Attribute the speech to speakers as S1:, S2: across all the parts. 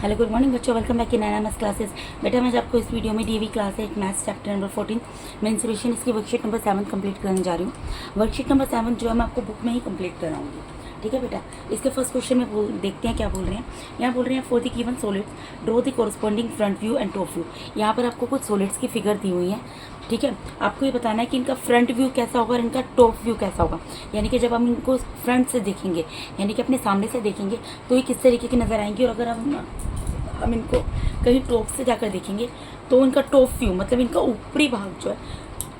S1: Hello good morning बच्चों, welcome back in Naina maths classes. बेटा मैं आपको इस वीडियो में डीवी class 8 maths chapter number 14 mensuration इसकी वर्कशीट नंबर 7 कंप्लीट करने जा रही हूँ। वर्कशीट नंबर 7 जो है मैं आपको बुक में ही कंप्लीट कराऊंगी। ठीक है बेटा, इसके फर्स्ट क्वेश्चन में देखते हैं क्या बोल रहे हैं। यहाँ बोल रहे हैं for the given solids draw the corresponding front view and top view. यहाँ पर आपको कुछ सॉलिड्स की फिगर दी हुई है। ठीक है, आपको ये बताना है कि इनका फ्रंट व्यू कैसा होगा और इनका टॉप व्यू कैसा होगा। यानी कि जब हम इनको फ्रंट से देखेंगे, यानी कि अपने सामने से देखेंगे तो ये किस तरीके की नज़र आएंगी, और अगर हम इनको कहीं टॉप से जाकर देखेंगे तो इनका टॉप व्यू मतलब इनका ऊपरी भाग जो है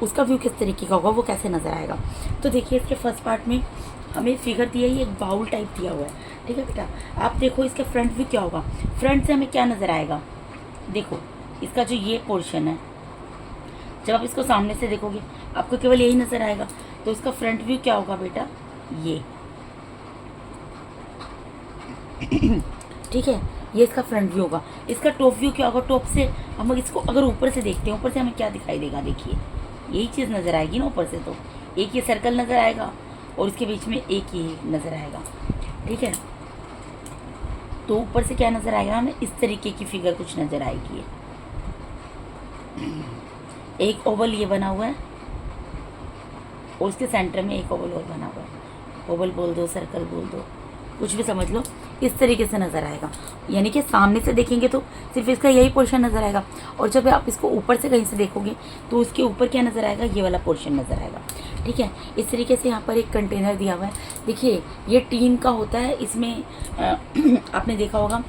S1: उसका व्यू किस तरीके का होगा, वो कैसे नज़र आएगा। तो देखिए इसके फर्स्ट पार्ट में हमें फिगर दिया है, एक बाउल टाइप दिया हुआ है। ठीक है बेटा, आप देखो इसका फ्रंट व्यू क्या होगा। फ्रंट से हमें क्या नज़र आएगा, देखो इसका जो ये पोर्शन है, जब आप इसको सामने से देखोगे आपको केवल यही नज़र आएगा। तो इसका फ्रंट व्यू क्या होगा बेटा, ये। ठीक है, ये इसका फ्रंट व्यू होगा। इसका टॉप व्यू क्या होगा, टॉप से हम इसको अगर ऊपर से देखते हैं, ऊपर से हमें क्या दिखाई देगा, देखिए यही चीज़ नज़र आएगी ना ऊपर से। तो एक ये सर्कल नज़र आएगा और इसके बीच में एक ये नज़र आएगा। ठीक है, तो ऊपर से क्या नज़र आएगा, हमें इस तरीके की फिगर कुछ नज़र आएगी। एक ओवल ये बना हुआ है और उसके सेंटर में एक ओवल और बना हुआ है। ओवल बोल दो, सर्कल बोल दो, कुछ भी समझ लो, इस तरीके से नज़र आएगा। यानी कि सामने से देखेंगे तो सिर्फ इसका यही पोर्शन नज़र आएगा, और जब आप इसको ऊपर से कहीं से देखोगे तो उसके ऊपर क्या नज़र आएगा, ये वाला पोर्शन नज़र आएगा। ठीक है, इस तरीके से यहाँ पर एक कंटेनर दिया हुआ है। देखिए ये टीन का होता है, इसमें आपने देखा होगा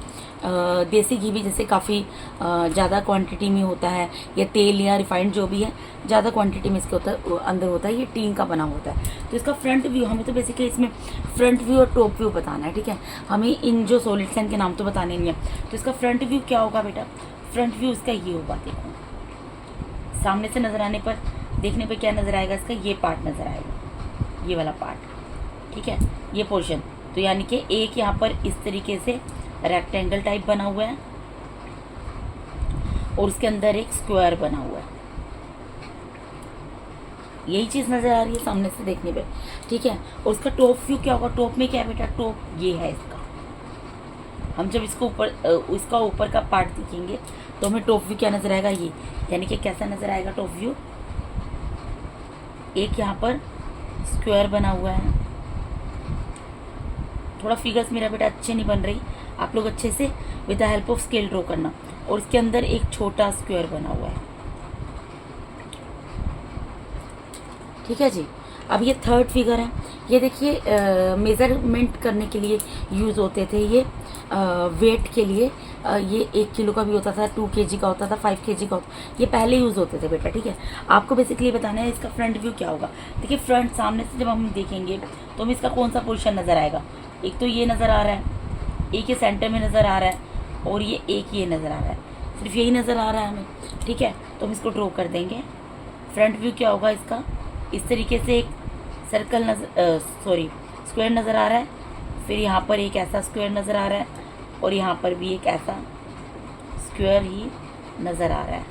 S1: देसी घी भी जैसे काफ़ी ज़्यादा क्वांटिटी में होता है, या तेल या रिफाइंड जो भी है ज़्यादा क्वांटिटी में इसके अंदर होता है, ये टीन का बना होता है। तो इसका फ्रंट व्यू हमें तो बेसिकली इसमें फ्रंट व्यू और टॉप व्यू बताना है। ठीक है, हमें इन जो सॉलिड्स हैं इनके नाम तो बताने नहीं है। तो इसका फ्रंट व्यू क्या होगा बेटा, फ्रंट व्यू इसका ये होगा। देखो सामने से नज़र आने पर, देखने पर क्या नज़र आएगा, इसका ये पार्ट नज़र आएगा, ये वाला पार्ट। ठीक है, ये पोर्शन। तो यानी कि एक यहाँ पर इस तरीके से रेक्टेंगल टाइप बना हुआ है और उसके अंदर एक स्क्वायर बना हुआ है। यही चीज़ नज़र आ रही है सामने से देखने पे। ठीक है, और उसका टॉप व्यू क्या होगा, टॉप में क्या है बेटा, टॉप ये है इसका। हम जब इसको ऊपर इसका ऊपर का पार्ट देखेंगे तो हमें टॉप व्यू क्या नज़र आएगा, ये। यानी कि कैसा नज़र आएगा टॉप व्यू, एक यहाँ पर स्क्वायर बना हुआ है। थोड़ा फिगर्स मेरा बेटा अच्छे नहीं बन रही, आप लोग अच्छे से with the help of scale draw करना। और इसके अंदर एक छोटा स्क्वायर बना हुआ है। ठीक है जी, अब ये थर्ड फिगर है। ये देखिए मेज़रमेंट करने के लिए यूज़ होते थे ये, वेट के लिए। ये 1 किलो का भी होता था, 2 kg का होता था, 5 kg का होता, ये पहले यूज़ होते थे बेटा। ठीक है, आपको बेसिकली बताना है इसका फ्रंट व्यू क्या होगा। देखिए फ्रंट सामने से जब हम देखेंगे तो हमें इसका कौन सा पोर्शन नज़र आएगा, एक तो ये नज़र आ रहा है, एक ये सेंटर में नज़र आ रहा है, और ये एक ये नज़र आ रहा है, सिर्फ यही नज़र आ रहा है हमें। ठीक है, तो हम इसको ड्रॉ कर देंगे। फ्रंट व्यू क्या होगा इसका, इस तरीके से एक सर्कल स्क्वायर नज़र आ रहा है, फिर यहाँ पर एक ऐसा स्क्वायर नज़र आ रहा है, और यहाँ पर भी एक ऐसा स्क्वायर ही नज़र आ रहा है।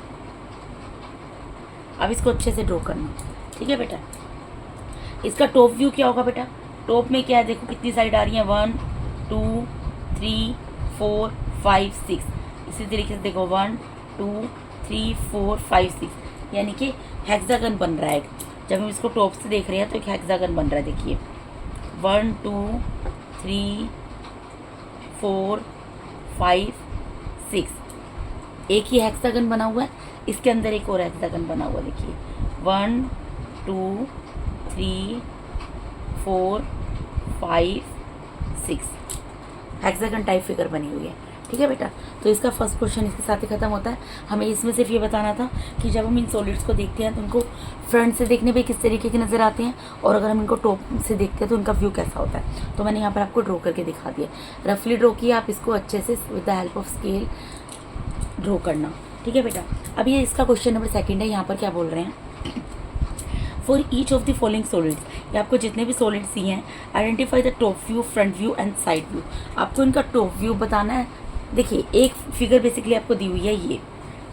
S1: अब इसको अच्छे से ड्रॉ करना। ठीक है बेटा, इसका टॉप व्यू क्या होगा बेटा, टॉप में क्या है, देखो कितनी साइड आ रही है, 1 2 3 4 5 6। इसी तरीके से देखो 1 2 3 4 5 6, यानी कि हेक्सागन बन रहा है। जब हम इसको टॉप से देख रहे हैं तो एक हेक्सागन बन रहा है। देखिए 1 2 3 4 5 6, एक ही हेक्सागन बना हुआ है, इसके अंदर एक और हेक्सागन बना हुआ है। देखिए 1 2 3 4 5 6 हेक्सागन टाइप फिगर बनी हुई है। ठीक है बेटा, तो इसका फर्स्ट क्वेश्चन इसके साथ ही खत्म होता है। हमें इसमें सिर्फ ये बताना था कि जब हम इन सॉलिड्स को देखते हैं तो उनको फ्रंट से देखने पे किस तरीके के नज़र आते हैं, और अगर हम इनको टॉप से देखते हैं तो उनका व्यू कैसा होता है। तो मैंने यहाँ पर आपको ड्रॉ करके दिखा दिया, रफली ड्रॉ किया, आप इसको अच्छे से with the help of scale draw करना। ठीक है बेटा, अब ये इसका क्वेश्चन नंबर 2 है। यहाँ पर क्या बोल रहे हैं, for each of the following solids, ये आपको जितने भी सॉलिड्स दिए हैं, identify the top view, front view and side view. आपको इनका टॉप व्यू बताना है। देखिए एक फिगर बेसिकली आपको दी हुई है ये,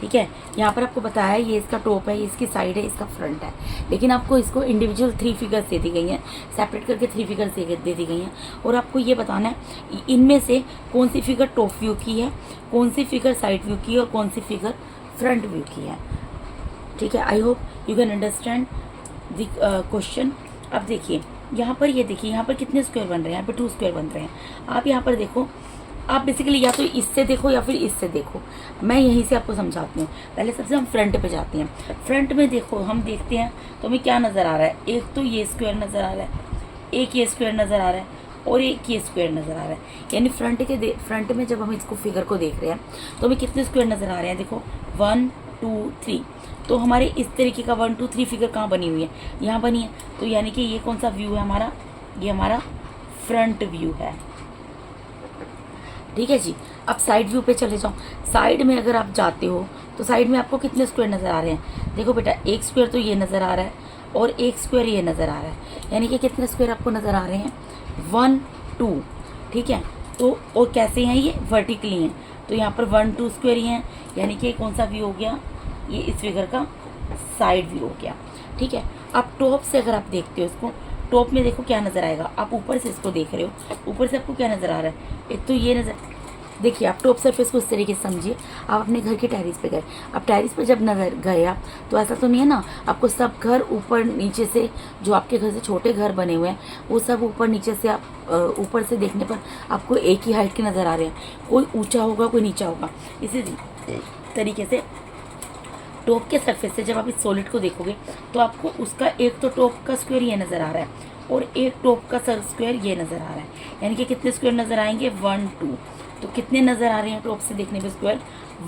S1: ठीक है। यहाँ पर आपको बताया है ये इसका टॉप है, ये इसकी साइड है, इसका फ्रंट है, लेकिन आपको इसको इंडिविजुअल 3 फिगर्स दे दी गई हैं, सेपरेट करके 3 फिगर्स दे दी गई हैं, और आपको ये बताना है इनमें से कौन सी फिगर टॉप व्यू की है, कौन सी फिगर साइड व्यू की है, और कौन सी फिगर फ्रंट व्यू की है। ठीक है, I hope you can understand the question. अब देखिए यहाँ पर, ये देखिए यहाँ पर कितने स्क्वायर बन रहे हैं, यहाँ पर 2 स्क्वायर बन रहे हैं। आप यहाँ पर देखो, आप बेसिकली या तो इससे देखो या फिर इससे देखो, मैं यहीं से आपको समझाती हूँ। पहले सबसे हम फ्रंट पे जाते हैं। फ्रंट में देखो, हम देखते हैं तो हमें क्या नज़र आ रहा है। एक तो ये स्क्वायर नज़र आ रहा है, एक ये स्क्वायर नज़र आ रहा है, और एक ये स्क्वायर नज़र आ रहा है। यानी फ्रंट में जब हम इसको फिगर को देख रहे हैं तो हमें कितने स्क्वायर नज़र आ रहे हैं। देखो 1 2 3, तो हमारे इस तरीके का 1 2 3 फिगर कहाँ बनी हुई है, यहाँ बनी है। तो यानी कि ये कौन सा व्यू है हमारा, ये हमारा फ्रंट व्यू है। ठीक है जी। अब साइड व्यू पे चले जाओ। साइड में अगर आप जाते हो तो साइड में आपको कितने स्क्वायर नज़र आ रहे हैं। देखो बेटा, एक स्क्वायर तो ये नज़र आ रहा है और एक स्क्वायर ये नज़र आ रहा है, यानी कि कितने स्क्वायर आपको नज़र आ रहे हैं, 1 2। ठीक है, तो और कैसे हैं, ये वर्टिकली हैं, तो यहाँ पर 1 2 स्क्वायर ही हैं, यानी कि कौन सा व्यू हो गया, ये इस फिगर का साइड व्यू हो गया। ठीक है। अब टॉप से अगर आप देखते हो इसको, टॉप में देखो क्या नज़र आएगा। आप ऊपर से इसको देख रहे हो, ऊपर से आपको क्या नज़र आ रहा है, एक तो ये नज़र, देखिए आप टॉप सरफेस को इस तरीके से समझिए। आप अपने घर के टेरिस पे गए, अब टेरिस पे जब नजर गए आप, तो ऐसा तो नहीं है ना आपको सब घर ऊपर नीचे से, जो आपके घर से छोटे घर बने हुए हैं वो सब ऊपर नीचे से, आप ऊपर से देखने पर आपको एक ही हाइट के नज़र आ रहे हैं, कोई ऊंचा होगा कोई नीचा होगा। इसी तरीके से टॉप के सरफेस से जब आप इस सॉलिड को देखोगे तो आपको उसका एक तो टॉप का स्क्वायर ये नज़र आ रहा है और एक टॉप का स्क्वायर ये नज़र आ रहा है, यानी कि कितने स्क्वायर नज़र आएंगे, 1 2। तो कितने नज़र आ रहे हैं टॉप से देखने पे स्क्वायर,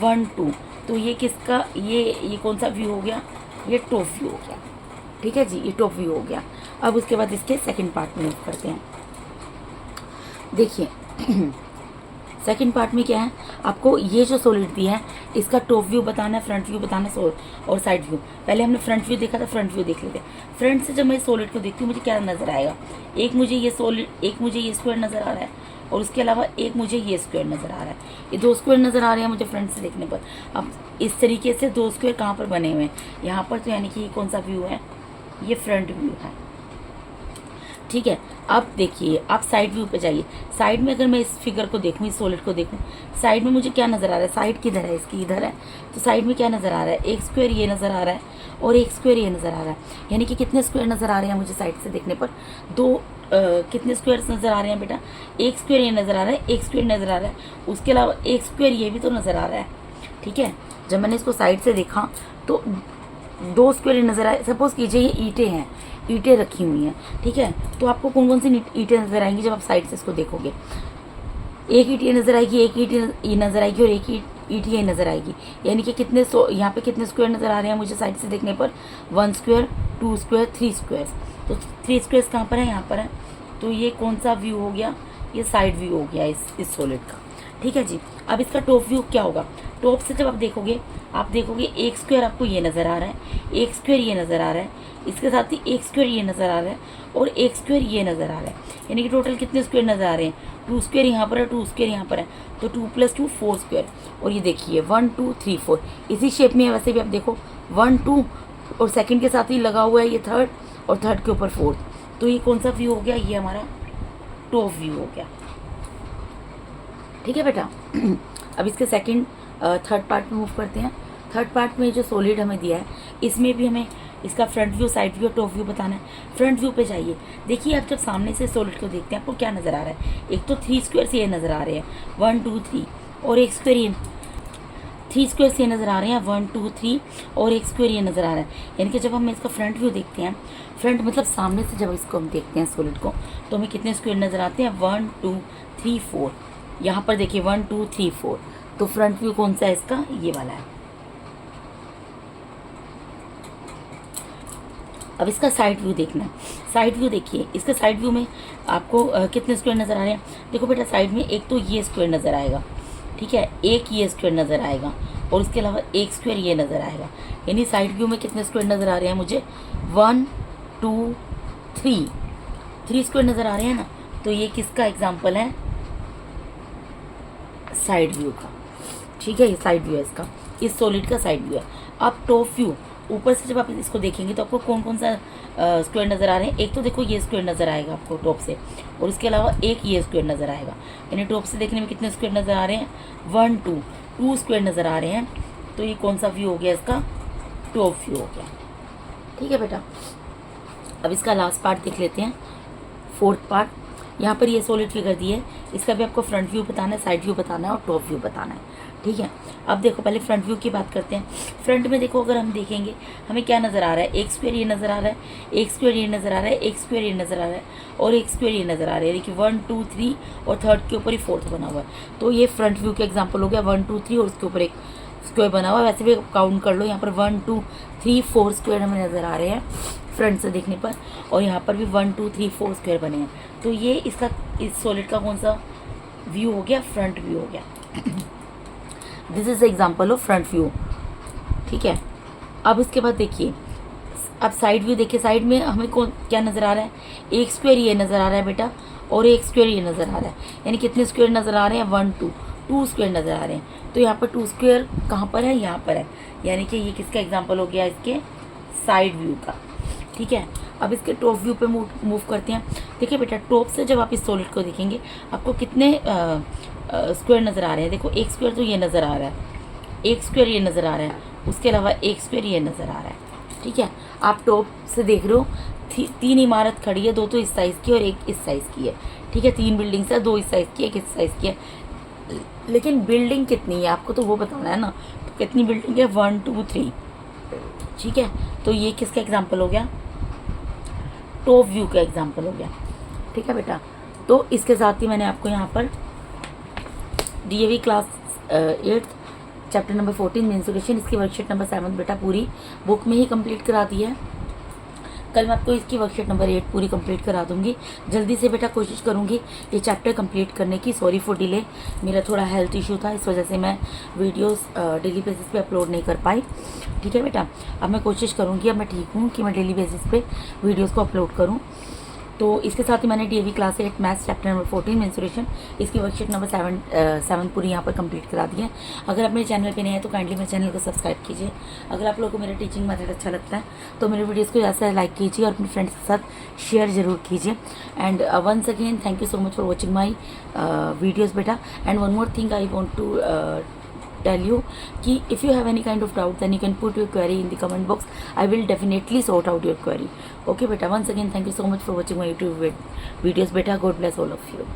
S1: 1 2। तो ये किसका, ये कौन सा व्यू हो गया, ये टॉप व्यू हो गया। ठीक है जी, ये टॉप व्यू हो गया। अब उसके बाद इसके सेकंड पार्ट में मूव करते हैं। देखिए सेकंड पार्ट में क्या है, आपको ये जो सॉलिड दिया है इसका टॉप व्यू बताना है, फ्रंट व्यू बताना है और साइड व्यू। पहले हमने फ्रंट व्यू देखा था, फ्रंट व्यू देख लेते हैं। फ्रंट से जब मैं सॉलिड को देखती हूँ मुझे क्या नज़र आएगा, एक मुझे ये सॉलिड, एक मुझे ये स्क्वायर नज़र आ रहा है, और उसके अलावा एक मुझे ये स्क्वायर नज़र आ रहा है। ये 2 स्क्वायर नज़र आ रहे हैं मुझे फ्रंट से देखने पर। अब इस तरीके से 2 स्क्वायर कहाँ पर बने हुए हैं, यहाँ पर, तो यानी कि ये कौन सा व्यू है, ये फ्रंट व्यू है। ठीक है। अब देखिए आप साइड व्यू पे जाइए। साइड में अगर मैं इस फिगर को देखूँ, इस सॉलिड को देखूँ, साइड में मुझे क्या नज़र आ रहा है, साइड किधर है इसकी, इधर है। तो साइड में क्या नज़र आ रहा है, एक स्क्वायर ये नज़र आ रहा है और एक स्क्वायर ये नज़र आ रहा है, यानी कि कितने स्क्वायर नज़र आ रहे हैं मुझे साइड से देखने पर, 2 कितने स्क्वायर नज़र आ रहे हैं बेटा, एक स्क्वायर ये नज़र आ रहा है, एक स्क्वायर नज़र आ रहा है, उसके अलावा एक स्क्वायर ये भी तो नज़र आ रहा है। ठीक है। जब मैंने इसको साइड से देखा तो 2 स्क्वायर नज़र आए। सपोज कीजिए ये ईंटें हैं, ईंटें रखी हुई हैं। ठीक है, तो आपको कौन कौन सी ईंटें नज़र आएंगी जब आप साइड से इसको देखोगे, एक ईंट ये नज़र आएगी, एक ईंट ये नज़र आएगी और एक ईंट ये नज़र आएगी, यानी कि कितने यहाँ पे कितने स्क्वायर नज़र आ रहे हैं मुझे साइड से देखने पर, 1 स्क्वायर 2 स्क्वायर 3 स्क्वायर। तो 3 स्क्वायर्स कहाँ पर है, यहाँ पर है। तो ये कौन सा व्यू हो गया, ये साइड व्यू हो गया इस सॉलिड का। ठीक है जी। अब इसका टॉप व्यू क्या होगा, टॉप से जब आप देखोगे एक स्क्वायर आपको ये नज़र आ रहा है, एक स्क्वायर ये नज़र आ रहा है, इसके साथ ही एक स्क्वायर ये नज़र आ रहा है और एक स्क्वायर ये नज़र आ रहा है, यानी कि टोटल कितने स्क्वायर नज़र आ रहे हैं, 2 स्क्वायर यहाँ पर है, 2 स्क्वायर यहाँ पर है, तो 2 + 2 4 स्क्वायर। और ये देखिए 1 2 3 4 इसी शेप में है। वैसे भी आप देखो 1 2 और सेकंड के साथ ही लगा हुआ है ये थर्ड, और थर्ड के ऊपर फोर्थ। तो ये कौन सा व्यू हो गया, ये हमारा टॉप व्यू हो गया। ठीक है बेटा। अब इसके सेकंड थर्ड पार्ट में मूव करते हैं। थर्ड पार्ट में जो सॉलिड हमें दिया है इसमें भी हमें इसका front view, side view, top view बताना है। फ्रंट व्यू पे जाइए। देखिए आप जब सामने से सॉलिड को देखते हैं आपको क्या नज़र आ रहा है, एक तो 3 स्क्वायर से ये नज़र आ रहे हैं 1 2 3, और एक स्क्वायर ये 3 स्क्वायर से नज़र आ रहे हैं 1 2 3, और एक स्क्वायर ये नज़र आ रहा है। यानी कि जब हम इसका फ्रंट व्यू देखते हैं, फ्रंट मतलब सामने से जब इसको हम देखते हैं सॉलिड को, तो हमें कितने स्क्वायर नज़र आते हैं, 1 2 3 4। यहाँ पर देखिए 1 2 3 4। तो फ्रंट व्यू कौन सा है इसका, ये वाला है। अब इसका साइड व्यू देखना है। साइड व्यू देखिए, इसके साइड व्यू में आपको कितने स्क्वायर नज़र आ रहे हैं। देखो बेटा साइड में एक तो ये स्क्वायर नज़र आएगा, ठीक है, एक ये स्क्वायर नज़र आएगा और उसके अलावा एक स्क्वायर ये नज़र आएगा। यानी साइड व्यू में कितने स्क्वायर नज़र आ रहे हैं मुझे, 1 2 3 स्क्वायर नज़र आ रहे हैं ना। तो ये किसका एग्जाम्पल है, साइड व्यू का। ठीक है, ये साइड व्यू है इसका, इस सॉलिड का साइड व्यू है। अब टॉप व्यू, ऊपर से जब आप इसको देखेंगे तो आपको कौन कौन सा स्क्वायर नज़र आ रहे हैं। एक तो देखो ये स्क्वायर नज़र आएगा आपको टॉप से, और इसके अलावा एक ये स्क्वायर नज़र आएगा। यानी टॉप से देखने में कितने स्क्वायर नज़र आ रहे हैं, 1 2 2 स्क्वायर नज़र आ रहे हैं। तो ये कौन सा व्यू हो गया, इसका टॉप व्यू हो गया। ठीक है बेटा, अब इसका लास्ट पार्ट देख लेते हैं, फोर्थ पार्ट। यहाँ पर ये सॉलिड फिगर दी है, इसका भी आपको फ्रंट व्यू बताना है, साइड व्यू बताना है और टॉप व्यू बताना है। ठीक है, अब देखो पहले फ्रंट व्यू की बात करते हैं। फ्रंट में देखो, अगर हम देखेंगे हमें क्या नज़र आ रहा है, एक स्क्वायर ये नज़र आ रहा है, एक स्क्वायर ये नज़र आ रहा है, एक स्क्वायर ये नज़र आ रहा है और एक स्क्वायर ये नज़र आ रहा है। देखिए 1 2 3 और थर्ड के ऊपर ही फोर्थ बना हुआ है। तो ये फ्रंट व्यू का एग्जाम्पल हो गया, 1 2 3 और उसके ऊपर एक स्क्वायर बना हुआ है। वैसे भी काउंट कर लो, यहाँ पर 1 2 3 4 स्क्वायर हमें नज़र आ रहे हैं फ्रंट से देखने पर, और यहाँ पर भी 1 2 3 4 स्क्वायर बने हैं। तो ये इसका, इस सॉलिड का कौन सा व्यू हो गया, फ्रंट व्यू हो गया। This is example of front view. ठीक है, अब इसके बाद देखिए, अब साइड व्यू देखिए। साइड में हमें कौन क्या नज़र आ रहा है, एक स्क्वायर ये नज़र आ रहा है बेटा और एक स्क्वायर ये नज़र आ रहा है। यानी कितने स्क्वायर नज़र आ रहे हैं, 1 2 2 स्क्वायर नज़र आ रहे हैं। तो यहाँ पर 2 स्क्वायर कहाँ पर है, यहाँ पर है। यानी कि ये किसका एग्जाम्पल हो गया, इसके साइड व्यू का। ठीक है, अब इसके टॉप व्यू पे मूव करते हैं। देखिए बेटा, टॉप से जब आप इस सॉलिड को देखेंगे आपको कितने स्क्वायर नज़र आ रहे हैं। देखो एक स्क्वायर तो ये नज़र आ रहा है, एक स्क्वायर ये नज़र आ रहा है, उसके अलावा एक स्क्वायर ये नज़र आ रहा है। ठीक है, आप टॉप से देख रहे हो, 3 इमारत खड़ी है, 2 तो इस साइज़ की और एक इस साइज़ की है। ठीक है, 3 बिल्डिंग्स है, 2 इस साइज़ की, एक इस साइज़ की है। लेकिन बिल्डिंग कितनी है आपको तो वो बताना है ना, तो कितनी बिल्डिंग है, 1 2 3। ठीक है, तो ये किसका एग्जाम्पल हो गया, टॉप व्यू का एग्जाम्पल हो गया। ठीक है बेटा, तो इसके साथ ही मैंने आपको यहाँ पर DAV class 8 chapter number 14 menstruation, इसकी वर्कशीट नंबर 7 बेटा पूरी बुक में ही कंप्लीट करा दी है। कल मैं आपको इसकी वर्कशीट नंबर 8 पूरी कंप्लीट करा दूंगी। जल्दी से बेटा कोशिश करूंगी ये चैप्टर कंप्लीट करने की। सॉरी फॉर डिले, मेरा थोड़ा हेल्थ इशू था, इस वजह से मैं वीडियोस डेली बेसिस पे अपलोड नहीं कर पाई। ठीक है बेटा, अब मैं कोशिश करूंगी, अब मैं ठीक हूँ कि मैं डेली बेसिस पे वीडियोस को अपलोड करूँ। तो इसके साथ ही मैंने DAV class 8 maths chapter number 14 menstruation, इसकी वर्कशीट नंबर 7 पूरी यहाँ पर कंप्लीट करा दी है। अगर आप मेरे चैनल पे नए हैं तो काइंडली मेरे चैनल को सब्सक्राइब कीजिए। अगर आप लोगों को मेरा टीचिंग मेथड अच्छा लगता है तो मेरे वीडियोज़ को ज़्यादा से लाइक कीजिए और अपने फ्रेंड्स के साथ शेयर ज़रूर कीजिए। And once again thank you so much for watching my videos बेटा। And one more thing I want to tell you कि if you have any kind of doubt then you can put your query in the comment box. I will definitely sort out your query. Okay beta, once again thank you so much for watching my YouTube videos beta. God bless all of you.